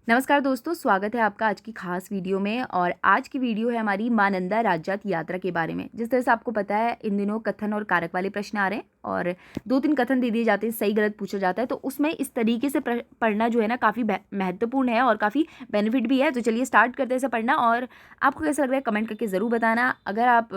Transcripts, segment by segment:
नमस्कार दोस्तों, स्वागत है आपका आज की खास वीडियो में। और आज की वीडियो है हमारी मां नंदा राज्यात यात्रा के बारे में। जिस तरह से आपको पता है इन दिनों कथन और कारक वाले प्रश्न आ रहे हैं और 2-3 कथन दे दिए जाते हैं, सही गलत पूछा जाता है। तो उसमें इस तरीके से पढ़ना जो है ना काफ़ी महत्वपूर्ण है और काफ़ी बेनिफिट भी है। तो चलिए स्टार्ट करते हैं इसे पढ़ना। और आपको कैसा लग रहा है कमेंट करके ज़रूर बताना। अगर आप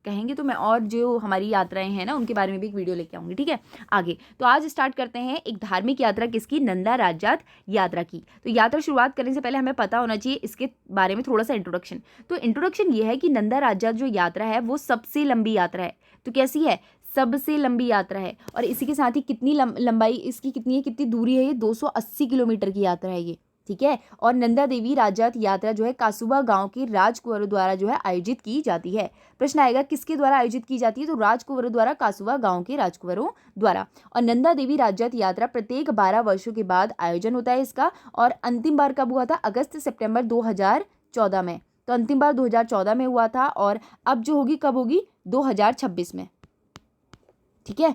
कहेंगे तो मैं और जो हमारी यात्राएं हैं ना उनके बारे में भी एक वीडियो लेके आऊँगी, ठीक है। आगे तो आज स्टार्ट करते हैं एक धार्मिक यात्रा किसकी, नंदा राज्यात यात्रा की। तो यात्रा शुरुआत करने से पहले हमें पता होना चाहिए इसके बारे में थोड़ा सा इंट्रोडक्शन। तो इंट्रोडक्शन ये है कि नंदा राज्यात जो यात्रा है वो सबसे लंबी यात्रा है। तो कैसी है, सबसे लंबी यात्रा है। और इसी के साथ ही कितनी लंबाई इसकी कितनी है, कितनी दूरी है, ये 280 किलोमीटर की यात्रा है ये, ठीक है। और नंदा देवी राज्यात यात्रा जो है कासूबा गांव के राजकुंवरों द्वारा जो है आयोजित की जाती है। प्रश्न आएगा किसके द्वारा आयोजित की जाती है, तो राजकुंवरों द्वारा, कासूबा गांव के राजकुंवरों द्वारा। और नंदा देवी राज्यात यात्रा प्रत्येक 12 वर्षों के बाद आयोजन होता है इसका। और अंतिम बार कब हुआ था, अगस्त सितंबर 2014 में। तो अंतिम बार 2014 में हुआ था और अब जो होगी कब होगी, 2026 में, ठीक है।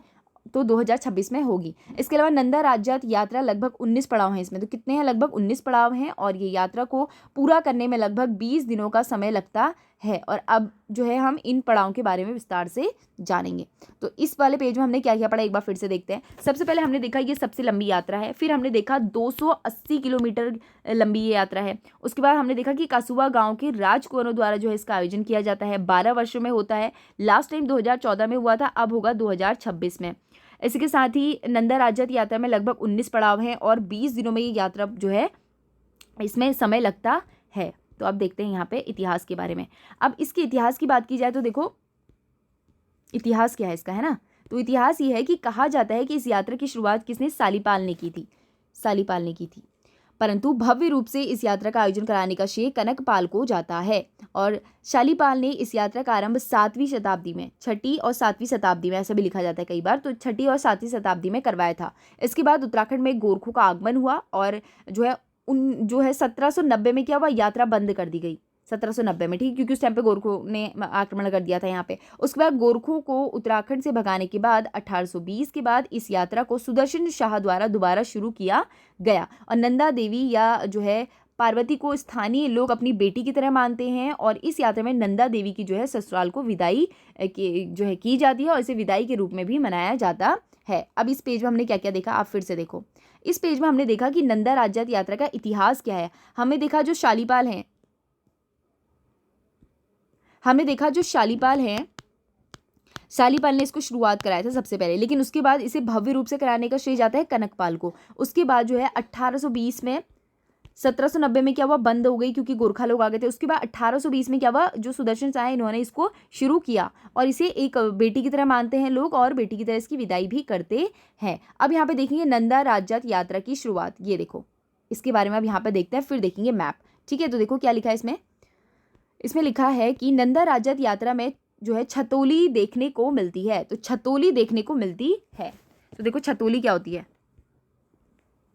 तो 2026 में होगी। इसके अलावा नंदा राज्यात यात्रा लगभग 19 पड़ाव हैं इसमें। तो कितने हैं, लगभग 19 पड़ाव हैं। और ये यात्रा को पूरा करने में लगभग 20 दिनों का समय लगता है। और अब जो है हम इन पड़ावों के बारे में विस्तार से जानेंगे। तो इस वाले पेज में हमने क्या क्या पढ़ा एक बार फिर से देखते हैं। सबसे पहले हमने देखा ये सबसे लंबी यात्रा है। फिर हमने देखा 280 किलोमीटर लंबी ये यात्रा है। उसके बाद हमने देखा कि कासूबा गांव के राजकुंवरों द्वारा जो है इसका आयोजन किया जाता है, 12 वर्षों में होता है। लास्ट टाइम 2014 में हुआ था, अब होगा 2026 में। इसी के साथ ही नंदा राज्यात यात्रा में लगभग 19 पड़ाव हैं और 20 दिनों में ये यात्रा जो है इसमें समय लगता है। तो अब देखते हैं यहाँ पे इतिहास के बारे में। अब इसके इतिहास की बात की जाए तो देखो इतिहास क्या है इसका, है ना। तो इतिहास ये है कि कहा जाता है कि इस यात्रा की शुरुआत किसने, सालीपाल ने की थी, सालीपाल ने की थी। परंतु भव्य रूप से इस यात्रा का आयोजन कराने का श्रेय कनकपाल को जाता है। और शालीपाल ने इस यात्रा का आरंभ 7वीं शताब्दी में, 6ठी और 7वीं शताब्दी में, ऐसा भी लिखा जाता है कई बार, तो 6ठी और 7वीं शताब्दी में करवाया था। इसके बाद उत्तराखंड में गोरखों का आगमन हुआ और जो है 1790 में क्या हुआ, यात्रा बंद कर दी गई। 1790 में, ठीक, क्योंकि उस टाइम पे गोरखों ने आक्रमण कर दिया था यहाँ पे। उसके बाद गोरखों को उत्तराखंड से भगाने के बाद 1820 के बाद इस यात्रा को सुदर्शन शाह द्वारा दोबारा शुरू किया गया। और नंदा देवी या जो है पार्वती को स्थानीय लोग अपनी बेटी की तरह मानते हैं। और इस यात्रा में नंदा देवी की जो है ससुराल को विदाई जो है की जाती है और इसे विदाई के रूप में भी मनाया जाता है। अब इस पेज में हमने क्या क्या देखा, आप फिर से देखो। इस पेज में हमने देखा कि नंदा राज्यात यात्रा का इतिहास क्या है। हमने देखा जो शालीपाल हैं, हमने देखा जो शालीपाल हैं, शालीपाल ने इसको शुरुआत कराया था सबसे पहले, लेकिन उसके बाद इसे भव्य रूप से कराने का श्रेय जाता है कनकपाल को। उसके बाद जो है 1820 में, 1790 में क्या हुआ, बंद हो गई क्योंकि गोरखा लोग आ गए थे। उसके बाद 1820 में क्या हुआ, जो सुदर्शन शाह है इन्होंने इसको शुरू किया और इसे एक बेटी की तरह मानते हैं लोग और बेटी की तरह इसकी विदाई भी करते हैं। अब यहाँ पे देखेंगे नंदा राज्यात यात्रा की शुरुआत, ये देखो इसके बारे में अब यहाँ पे देखते हैं, फिर देखेंगे मैप, ठीक है। तो देखो क्या लिखा है इसमें, इसमें लिखा है कि नंदा राज्यात यात्रा में जो है छतोली देखने को मिलती है। तो छतोली देखने को मिलती है। तो देखो छतोली क्या होती है,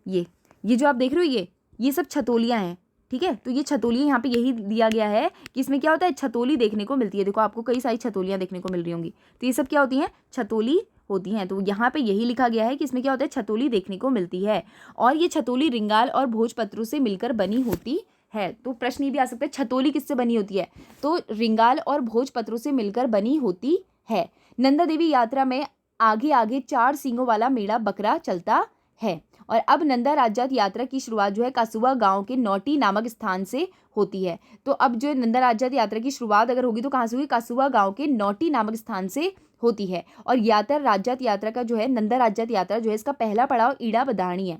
ये जो आप देख रहे हो ये सब छतोलियां हैं, ठीक है। तो ये छतोली यहाँ पे यही दिया गया है कि इसमें क्या होता है, छतोली देखने को मिलती है। देखो आपको कई सारी छतोलियां देखने को मिल रही होंगी, तो ये सब क्या होती हैं, छतोली होती हैं। तो यहाँ पे यही लिखा गया है कि इसमें क्या होता है, छतोली देखने को मिलती है। और ये छतोली रिंगाल और भोजपत्रों से मिलकर बनी होती है। तो प्रश्न ये भी आ सकता है छतोली किससे बनी होती है, तो रिंगाल और भोजपत्रों से मिलकर बनी होती है। नंदा देवी यात्रा में आगे आगे 4 सींगों वाला मेढ़ा बकरा चलता है। और अब नंदा राज्यात यात्रा की शुरुआत जो है कासूबा गांव के नौटी नामक स्थान से होती है। तो अब जो नंदा राज्यात यात्रा की शुरुआत अगर होगी तो कहाँ से होगी, कासूबा गांव के नौटी नामक स्थान से होती है। और यात्रा राज्यात यात्रा का जो है, नंदा राज्यात यात्रा जो है इसका पहला पड़ाव ईड़ा बदानी है।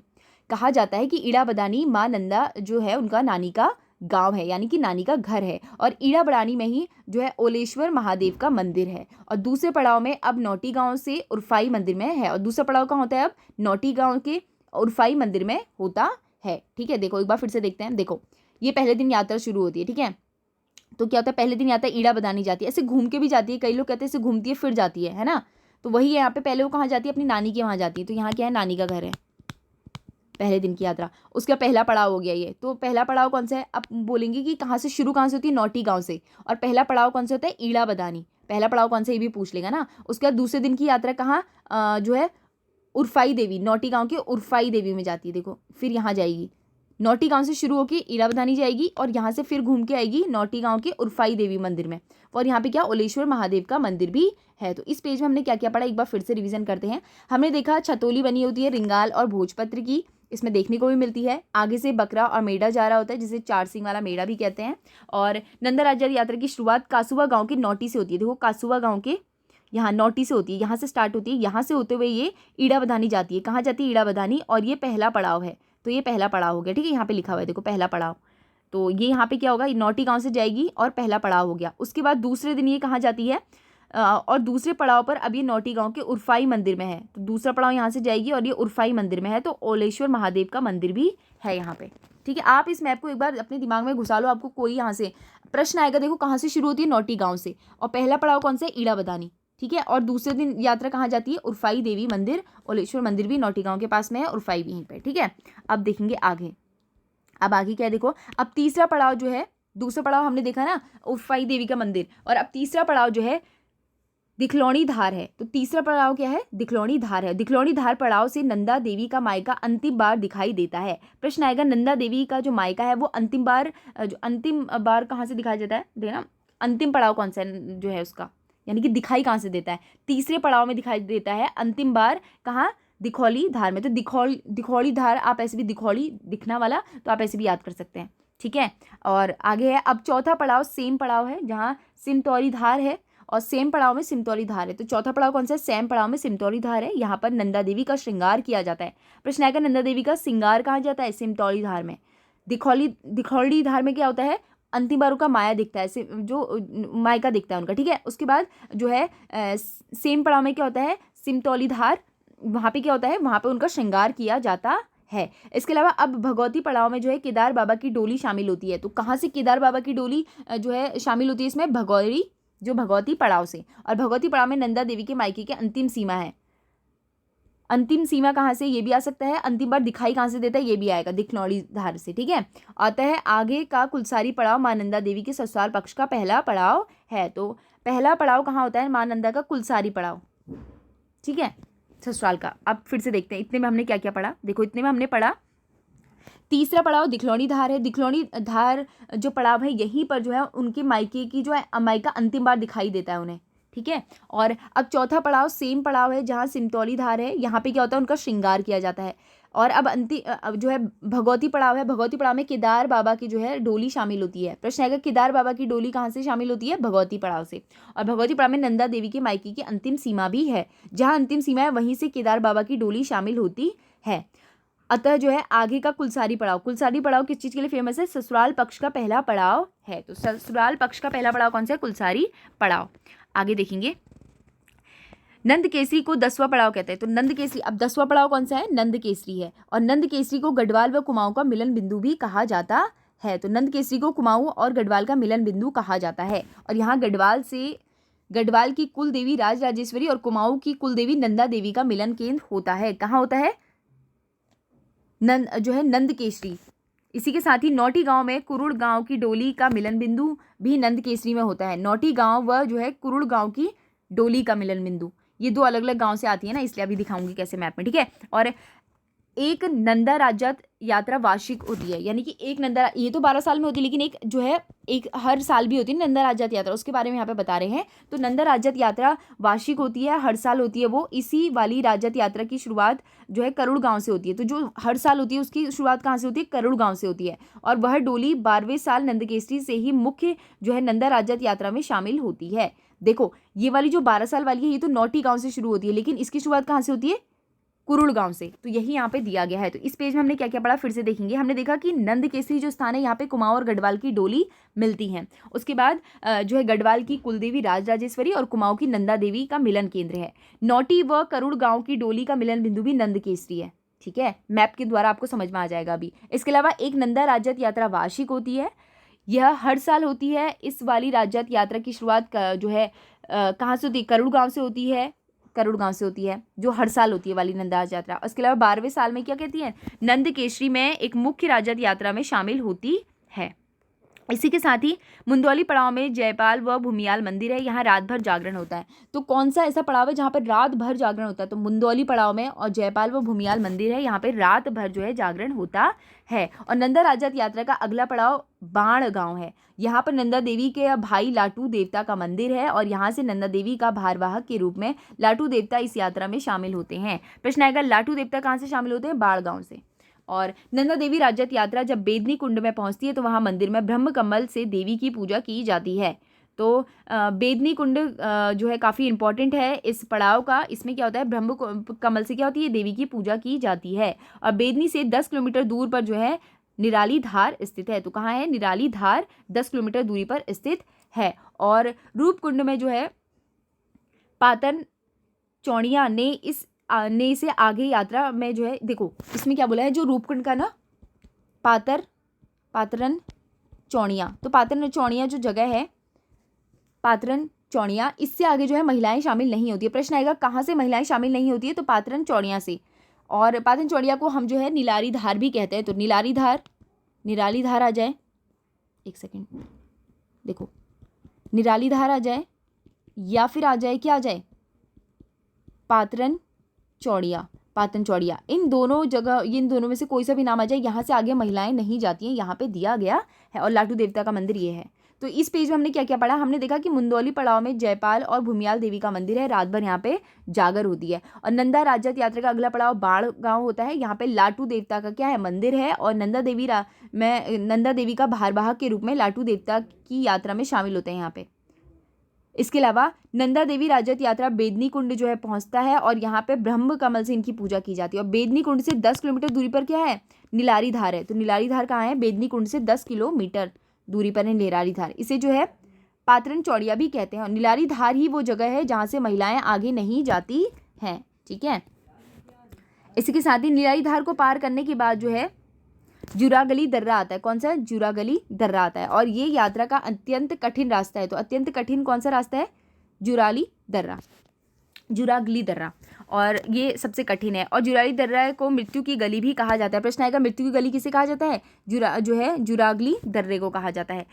कहा जाता है कि ईड़ा बदानी माँ नंदा जो है उनका नानी का गांव है, यानी कि नानी का घर है। और ईड़ा बड़ानी में ही जो है ओलेश्वर महादेव का मंदिर है। और दूसरे पड़ाव में अब नौटी गांव से उर्फाई मंदिर में है। और दूसरा पड़ाव कहाँ होता है, अब नौटी गांव के उर्फाई मंदिर में होता है, ठीक है। देखो एक बार फिर से देखते हैं। देखो ये पहले दिन यात्रा शुरू होती है, ठीक है। तो क्या होता है, पहले दिन यात्रा ईड़ा बदानी जाती है, ऐसे घूम के भी जाती है, कई लोग कहते हैं ऐसे घूमती है फिर जाती है ना। तो वही है यहाँ पे, पहले वो कहाँ जाती है, अपनी नानी के वहाँ जाती है। तो यहाँ क्या है, नानी का घर है, पहले दिन की यात्रा। उसका पहला पड़ाव हो गया ये। तो पहला पड़ाव कौन सा है, अब बोलेंगे कि कहाँ से शुरू, कहाँ से होती है, नौटी गांव से। और पहला पड़ाव कौन सा होता है, ईड़ा बदानी। पहला पड़ाव कौन सा, ये भी पूछ लेगा ना। उसके बाद दूसरे दिन की यात्रा कहाँ जो है उर्फाई देवी, नौटी गांव के उर्फाई देवी में जाती है। देखो फिर यहाँ जाएगी, नौटी गांव से शुरू होकर ईराबदानी जाएगी और यहाँ से फिर घूम के आएगी नौटी गांव के उर्फाई देवी मंदिर में। और यहाँ पे क्या ओलेश्वर महादेव का मंदिर भी है। तो इस पेज में हमने क्या क्या पढ़ा, एक बार फिर से रिवीजन करते हैं। हमने देखा छतोली बनी होती है रिंगाल और भोजपत्र की, इसमें देखने को भी मिलती है। आगे से बकरा और मेढ़ा जा रहा होता है, जिसे 4 सींग वाला मेढ़ा भी कहते हैं। और नंदा राज्य यात्रा की शुरुआत कासुआ गांव के नौटी से होती है। देखो कासुआ गांव के यहाँ नौटी से होती है, यहाँ से स्टार्ट होती है, यहाँ से होते हुए ये ईड़ाबदानी जाती है। कहाँ जाती है? ईड़ाबदानी। और ये पहला पड़ाव है, तो ये पहला पड़ाव हो गया। ठीक है, यहाँ पे लिखा हुआ है देखो पहला पड़ाव। तो ये यहाँ पे क्या होगा, नौटी गांव से जाएगी और पहला पड़ाव हो गया। उसके बाद दूसरे दिन ये कहाँ जाती है, और दूसरे पड़ाव पर अब ये नौटी गांव के उर्फाई मंदिर में है। तो दूसरा पड़ाव यहाँ से जाएगी और ये उर्फाई मंदिर में है। तो ओलेश्वर महादेव का मंदिर भी है यहाँ पे। ठीक है, आप इस मैप को एक बार अपने दिमाग में घुसा लो, आपको कोई यहाँ से प्रश्न आएगा। देखो कहाँ से शुरू होती है, नौटी गाँव से, और पहला पड़ाव कौन सा है, ईड़ाबदानी। ठीक है, और दूसरे दिन यात्रा कहाँ जाती है, उर्फाई देवी मंदिर। ओलेश्वर मंदिर भी नौटी गाँव के पास में है, उर्फाई भी यहीं पर। ठीक है, अब देखेंगे आगे। अब आगे क्या है देखो, अब तीसरा पड़ाव जो है, दूसरा पड़ाव हमने देखा ना उर्फाई देवी का मंदिर, और अब तीसरा पड़ाव जो है दिखलौनी धार है। तो तीसरा पड़ाव क्या है, दिखलौनी धार है। दिखलौनी धार पड़ाव से नंदा देवी का मायका अंतिम बार दिखाई देता है। प्रश्न आएगा, नंदा देवी का जो मायका है वो अंतिम बार कहाँ से दिखाई देता है, देखना अंतिम पड़ाव कौन सा जो है उसका, यानी कि दिखाई कहाँ से देता है, तीसरे पड़ाव में दिखाई देता है अंतिम बार। कहाँ, दिखौली धार में। तो दिखौली धार, आप ऐसे भी दिखौली दिखना वाला, तो आप ऐसे भी याद कर सकते हैं। ठीक है, और आगे है अब चौथा पड़ाव सेम पड़ाव है, जहाँ सिमतौली धार है और सेम पड़ाव में सिमतौली धार है। तो चौथा पड़ाव कौन सा है, सेम पड़ाव में सिमतौली धार है। यहाँ पर नंदा देवी का श्रृंगार किया जाता है। प्रश्न आएगा, नंदा देवी का श्रृंगार कहाँ जाता है, सिमतौली धार में। दिखौली धार में क्या होता है, अंतिम बार का माया दिखता है, जो मायका दिखता है उनका। ठीक है, उसके बाद जो है सेम पड़ाव में क्या होता है, सिमतौली धार, वहाँ पे क्या होता है, वहाँ पे उनका श्रृंगार किया जाता है। इसके अलावा अब भगवती पड़ाव में जो है केदार बाबा की डोली शामिल होती है। तो कहाँ से केदार बाबा की डोली जो है शामिल होती है इसमें, भगवती पड़ाव से। और भगवती पड़ाव में नंदा देवी के मायके की अंतिम सीमा है। अंतिम सीमा कहाँ से, ये भी आ सकता है। अंतिम बार दिखाई कहाँ से देता है, ये भी आएगा दिखलौली धार से। ठीक है, आता है आगे का कुलसारी पड़ाव माँ नंदा देवी के ससुराल पक्ष का पहला पड़ाव है। तो पहला पड़ाव कहाँ होता है, माँ नंदा का कुलसारी पड़ाव। ठीक है, ससुराल का। अब फिर से देखते हैं इतने में हमने क्या क्या पढ़ा। देखो इतने में हमने पढ़ा तीसरा पड़ाव दिखलौनी धार है। दिखलौनी धार जो पड़ाव है, यहीं पर जो है उनके मायके की जो है मायका अंतिम बार दिखाई देता है उन्हें। ठीक है, और अब चौथा पड़ाव सेम पड़ाव है, जहाँ सिमतौली धार है, यहाँ पे क्या होता है, उनका श्रृंगार किया जाता है। और अब अब जो है भगवती पड़ाव है। भगवती पड़ाव में केदार बाबा की जो है डोली शामिल होती है। प्रश्न आएगा, केदार बाबा की डोली कहाँ से शामिल होती है, भगवती पड़ाव से। और भगवती पड़ाव में नंदा देवी के मायके की अंतिम सीमा भी है। जहाँ अंतिम सीमा है वहीं से केदार बाबा की डोली शामिल होती है। अतः जो है आगे का कुलसारी पड़ाव किस चीज़ के लिए फेमस है, ससुराल पक्ष का पहला पड़ाव है। तो ससुराल पक्ष का पहला पड़ाव कौन सा है, कुलसारी पड़ाव। आगे देखेंगे, नंद केसरी को 10वां पड़ाव कहते हैं। तो नंद केसरी, अब 10वां पड़ाव कौन सा है, नंद केसरी है। और नंद केसरी को गढ़वाल व कुमाऊं का मिलन बिंदु भी कहा जाता है। तो नंद केसरी को कुमाऊं और गढ़वाल का मिलन बिंदु कहा जाता है। और यहाँ गढ़वाल की कुल देवी राज राजेश्वरी और कुमाऊं की कुल देवी नंदा देवी का मिलन केंद्र होता है। कहाँ होता है, नंद केसरी। इसी के साथ ही नौटी गांव में कुरुड़ गांव की डोली का मिलन बिंदु भी नंद केसरी में होता है। नौटी गांव व जो है कुरुड़ गांव की डोली का मिलन बिंदु, ये दो अलग अलग गांव से आती है ना, इसलिए अभी दिखाऊंगी कैसे मैप में। ठीक है, और एक नंदा राज्य यात्रा वार्षिक होती है, यानी कि एक नंदा, ये तो 12 साल में होती है, लेकिन एक जो है एक हर साल भी होती है नंदा राज्य यात्रा, उसके बारे में यहाँ पे बता रहे हैं। तो नंदा राज्य यात्रा वार्षिक होती है, हर साल होती है वो। इसी वाली राज्य यात्रा की शुरुआत जो है करुड़ गांव से होती है। तो जो हर साल होती है उसकी शुरुआत कहाँ से होती है, करुड़ गांव से होती है। और वह डोली 12वें साल नंदकेसरी से ही मुख्य जो है नंदा राज्य यात्रा में शामिल होती है। देखो ये वाली जो 12 साल वाली है, ये तो नौटी गांव से शुरू होती है, लेकिन इसकी शुरुआत कहाँ से होती है, कुरुड़ गांव से। तो यही यहाँ पे दिया गया है। तो इस पेज में हमने क्या क्या पढ़ा, फिर से देखेंगे। हमने देखा कि नंद केसरी जो स्थान है, यहाँ पे कुमाऊं और गढ़वाल की डोली मिलती हैं। उसके बाद जो है गढ़वाल की कुलदेवी राज राजेश्वरी और कुमाऊं की नंदा देवी का मिलन केंद्र है। नौटी व करुड़ गांव की डोली का मिलन बिंदु भी नंद केसरी है। ठीक है, मैप के द्वारा आपको समझ में आ जाएगा अभी। इसके अलावा एक नंदा राज्य यात्रा वार्षिक होती है, यह हर साल होती है। इस वाली राज्य यात्रा की शुरुआत जो है कहाँ से होती है, करुड़ गांव से होती है। करुड़ गांव से होती है, जो हर साल होती है वाली नंदा यात्रा। उसके अलावा 12वें साल में क्या कहती है, नंद केसरी में एक मुख्य राज्य यात्रा में शामिल होती है। इसी के साथ ही मुंदौली पड़ाव में जयपाल व भूमियाल मंदिर है, यहाँ रात भर जागरण होता है। तो कौन सा ऐसा पड़ाव है जहाँ पर रात भर जागरण होता है? तो मुंदौली पड़ाव में, और जयपाल व भूमियाल मंदिर है, यहाँ पे रात भर जो है जागरण होता है। और नंदा राजत यात्रा का अगला पड़ाव बाण गांव है। यहाँ पर नंदा देवी के भाई लाटू देवता का मंदिर है, और यहाँ से नंदा देवी का भारवाहक के रूप में लाटू देवता इस यात्रा में शामिल होते हैं। प्रश्न आएगा, लाटू देवता कहाँ से शामिल होते हैं? बाण गांव से। और नंदा देवी राज्यत यात्रा जब बेदनी कुंड में पहुंचती है तो वहां मंदिर में ब्रह्म कमल से देवी की पूजा की जाती है। तो बेदनी कुंड जो है काफ़ी इंपॉर्टेंट है इस पड़ाव का। इसमें क्या होता है, ब्रह्म कमल से क्या होती है, देवी की पूजा की जाती है। और बेदनी से 10 किलोमीटर दूर पर जो है निराली धार स्थित है। तो कहाँ है? निराली धार 10 किलोमीटर दूरी पर स्थित है। और रूपकुंड में जो है पातन चौड़िया ने से आगे यात्रा में जो है, देखो इसमें क्या बोला है, जो रूपकुंड का ना पातरन चौड़िया, तो पातरन चौड़िया जो जगह है, पातरन चौड़िया, इससे आगे जो है महिलाएं शामिल नहीं होती है। प्रश्न आएगा कहाँ से महिलाएं शामिल नहीं होती है? तो पातरन चौड़िया से। और पातरन चौड़िया को हम जो है नीलारी धार भी कहते हैं। तो निराली धार आ जाए, एक सेकेंड, देखो निराली धार आ जाए, या फिर आ जाए, क्या आ जाए, पातन चौड़िया, इन दोनों में से कोई सा भी नाम आ जाए। यहाँ से आगे महिलाएं नहीं जाती हैं, यहाँ पे दिया गया है। और लाटू देवता का मंदिर ये है। तो इस पेज में हमने क्या क्या पढ़ा? हमने देखा कि मुंदौली पड़ाव में जयपाल और भूमियाल देवी का मंदिर है, रात भर यहाँ पे जागर होती है। और नंदा राजत यात्रा का अगला पड़ाव बाण गांव होता है, यहाँ पे लाटू देवता का क्या है, मंदिर है। और नंदा देवी का भारवाहक के रूप में लाटू देवता की यात्रा में शामिल होते हैं यहाँ पे। इसके अलावा नंदा देवी राजत यात्रा बेदनी कुंड जो है पहुंचता है, और यहाँ पे ब्रह्म कमल से इनकी पूजा की जाती है। और बेदनी कुंड से 10 किलोमीटर दूरी पर क्या है, निलारी धार है। तो निलारी धार कहाँ है? बेदनी कुंड से 10 किलोमीटर दूरी पर है निलारी धार। इसे जो है पातरन चौड़िया भी कहते हैं। और निलारी धार ही वो जगह है जहाँ से महिलाएं आगे नहीं जाती हैं। ठीक है, इसी के साथ ही निलारी धार को पार करने के बाद जो है जुरागली दर्रा आता है। कौन सा? जुरागली दर्रा आता है। और ये यात्रा का अत्यंत कठिन रास्ता है। तो अत्यंत कठिन कौन सा रास्ता है? जुरागली दर्रा, और ये सबसे कठिन है। और जुराली दर्रा को मृत्यु की गली भी कहा जाता है। प्रश्न आएगा, मृत्यु की गली किसे कहा जाता है? जुरागली दर्रे को कहा जाता है।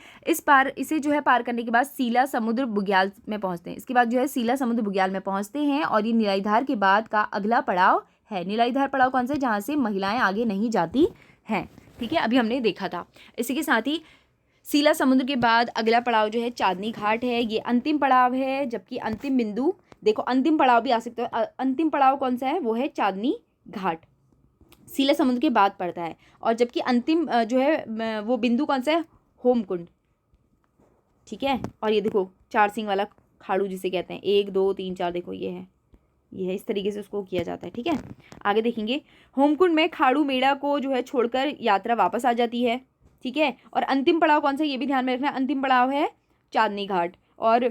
इसे जो है पार करने के बाद सीला समुद्र बुग्याल में पहुंचते हैं। इसके बाद जो है सीला समुद्र बुग्याल में पहुंचते हैं, और ये निलाईधार के बाद का अगला पड़ाव है। निलाईधार पड़ाव कौन सा? जहाँ से महिलाएं आगे नहीं जाती हैं। ठीक है, अभी हमने देखा था। इसी के साथ ही सीला समुद्र के बाद अगला पड़ाव जो है चांदनी घाट है। ये अंतिम पड़ाव है, जबकि अंतिम बिंदु, देखो अंतिम पड़ाव भी आ सकता है। अंतिम पड़ाव कौन सा है? वो है चांदनी घाट, सीला समुद्र के बाद पड़ता है। और जबकि अंतिम जो है वो बिंदु कौन सा है? होमकुंड। ठीक है, और ये देखो 4 सिंह वाला खाड़ू जिसे कहते हैं, 1 2 3 4, देखो ये है इस तरीके से उसको किया जाता है। ठीक है, आगे देखेंगे। होमकुंड में खाड़ू मेड़ा को जो है छोड़कर यात्रा वापस आ जाती है। ठीक है, और अंतिम पड़ाव कौन सा, ये भी ध्यान में रखना, अंतिम पड़ाव है चांदनी घाट। और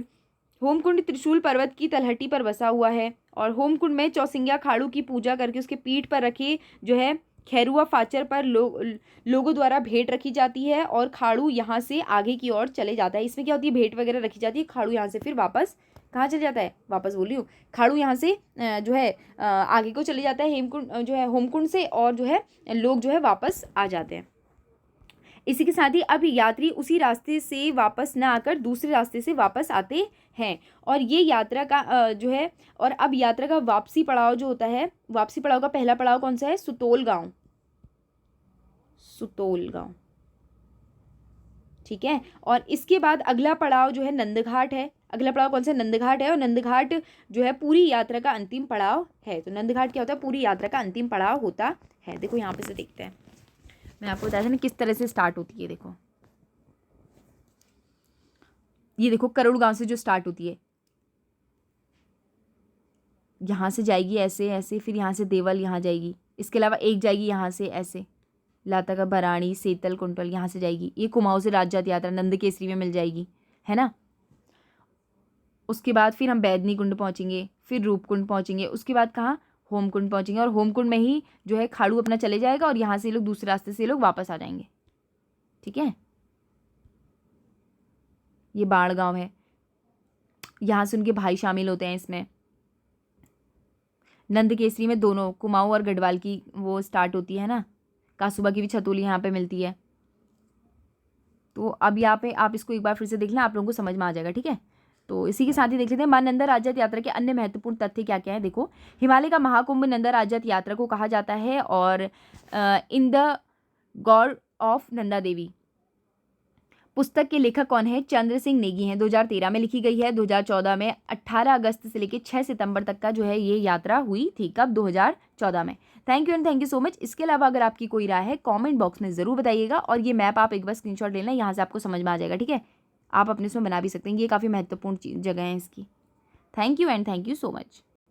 होमकुंड त्रिशूल पर्वत की तलहटी पर बसा हुआ है। और होमकुंड में चौसिंग्या खाड़ू की पूजा करके उसके पीठ पर रखे जो है खैरुआ फाचर पर लोगों द्वारा भेंट रखी जाती है, और खाड़ू यहाँ से आगे की ओर चले जाता है। इसमें क्या होती है, भेंट वगैरह रखी जाती है। खाड़ू यहाँ से फिर वापस कहाँ चले जाता है? वापस बोल रही हूँ, खाड़ू यहाँ से जो है आगे को चले जाता है हेमकुंड जो है होमकुंड से, और जो है लोग जो है वापस आ जाते हैं। इसी के साथ ही अब यात्री उसी रास्ते से वापस न आकर दूसरे रास्ते से वापस आते हैं। और ये यात्रा का जो है, और अब यात्रा का वापसी पड़ाव जो होता है, वापसी पड़ाव का पहला पड़ाव कौन सा है? सुतोल गांव। ठीक है, और इसके बाद अगला पड़ाव जो है नंदघाट है। अगला पड़ाव कौन सा? नंदघाट है। और नंदघाट जो है पूरी यात्रा का अंतिम पड़ाव है। तो नंदघाट क्या होता है? पूरी यात्रा का अंतिम पड़ाव होता है। देखो यहाँ पे से देखते हैं, मैं आपको बताया था ना किस तरह से स्टार्ट होती है। देखो ये देखो करोड़ गांव से जो स्टार्ट होती है, यहाँ से जाएगी ऐसे ऐसे, फिर यहाँ से देवल यहाँ जाएगी। इसके अलावा एक जाएगी यहाँ से ऐसे, लाता का भराड़ी सेतल कुंटल यहाँ से जाएगी। ये कुमाऊं से राजजात यात्रा नंद केसरी में मिल जाएगी, है ना। उसके बाद फिर हम बैदनी कुंड पहुँचेंगे, फिर रूपकुंड पहुँचेंगे। उसके बाद कहाँ? होमकुंड पहुँचेंगे। और होमकुंड में ही जो है खाड़ू अपना चले जाएगा, और यहाँ से लोग दूसरे रास्ते से लोग वापस आ जाएंगे। ठीक है, ये बाण गांव है, यहाँ से उनके भाई शामिल होते हैं इसमें। नंद केसरी में दोनों कुमाऊं और गढ़वाल की वो स्टार्ट होती है ना, कासूबा की भी छतोली यहाँ पे मिलती है। तो अब यहाँ पे आप इसको एक बार फिर से देख लें, आप लोगों को समझ में आ जाएगा, ठीक है। तो इसी के साथ ही देख लेते हैं माँ नंदा राज्यत यात्रा के अन्य महत्वपूर्ण तथ्य क्या क्या है। देखो, हिमालय का महाकुंभ नंदा राज्यत यात्रा को कहा जाता है, और in the God of Nanda Devi पुस्तक के लेखक कौन है? चंद्र सिंह नेगी हैं। 2013 में लिखी गई है। 2014 में 18 अगस्त से लेकर 6 सितंबर तक का जो है ये यात्रा हुई थी। कब? 2014 में। Thank you and thank you so much. इसके अलावा अगर आपकी कोई राय है कमेंट बॉक्स में ज़रूर बताइएगा, और ये मैप आप एक बार स्क्रीनशॉट ले लें, यहाँ से आपको समझ में आ जाएगा, ठीक है। आप अपने इसमें बना भी सकते हैं, ये काफ़ी महत्वपूर्ण जगह है इसकी। Thank you and thank you so much.